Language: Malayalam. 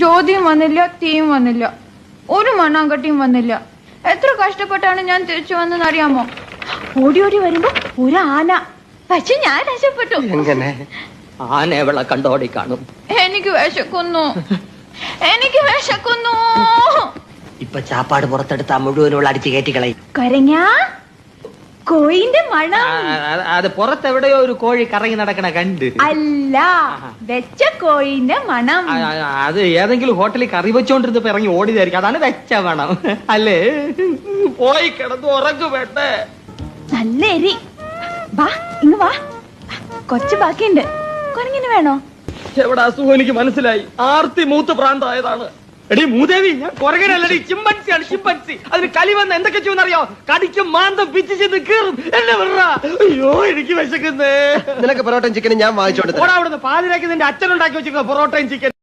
ജ്യോതിയും വന്നില്ല, തീയും വന്നില്ല, ഒരു മണ്ണാങ്കട്ടിയും വന്നില്ല. എത്ര കഷ്ടപ്പെട്ടാണ് ഞാൻ തിരിച്ചു വന്നെന്ന് അറിയാമോ? ഓടി ഓടി വരുമ്പോ ഒരു ആന. പക്ഷെ ഞാൻ രക്ഷപ്പെട്ടു. എങ്ങനെ? ആന എവളെ കണ്ടോടി കാണും. എനിക്ക് വിശക്കുന്നു, എനിക്ക് വിശക്കുന്നു. ഇപ്പൊ ചാപ്പാട് പുറത്തെടുത്താ മുഴുവനുള്ള അടിച്ചു കയറ്റിക്കളയും. കരഞ്ഞാ കോയിന്റെ മണം. അത് പുറത്തെവിടെയോ ഒരു കോഴി കറങ്ങി നടക്കണ കണ്ട്. അല്ല, വെച്ച കോയിന്റെ മണം. അത് ഏതെങ്കിലും ഹോട്ടലിൽ കറി വെച്ചോണ്ടിരുന്നപ്പോ ഇറങ്ങി ഓടിയതായിരിക്കും. അതാണ് വെച്ച മണം അല്ലേ? പോയി കിടന്നു ഉറങ്ങു വേണ്ടേ? നല്ല എരി. വാ ഇങ്ങ് വാ, കൊച്ചു ബാക്കിയുണ്ട്. കൊരങ്ങിന് വേണോ? എവിടെ അസുഖം എനിക്ക് മനസ്സിലായി. ആർത്തി മൂത്ത് പ്രാന്തായതാണ്. എടി മൂദേവി, ഞാൻ കൊരങ്ങനല്ലടി, ചിമ്പൻസിയാണ്, ചിമ്പൻസി. അതിന് കലി വന്ന് എന്തൊക്കെ ചെയ്യുന്നറിയോ? കടിക്കും, മാന്തം, പിച്ച് ചെന്ന് കീറും. എന്നെ വിട. അയ്യോ എനിക്ക് വിശക്കുന്നേ. നിനക്ക് പൊറോട്ടയും ചിക്കനും ഞാൻ വാങ്ങിച്ചോണ്ട് അവിടുന്ന് പാതിരാക്കി നിന്റെ അച്ഛനുണ്ടാക്കി വെച്ചിരിക്കുന്ന പൊറോട്ടയും ചിക്കൻ.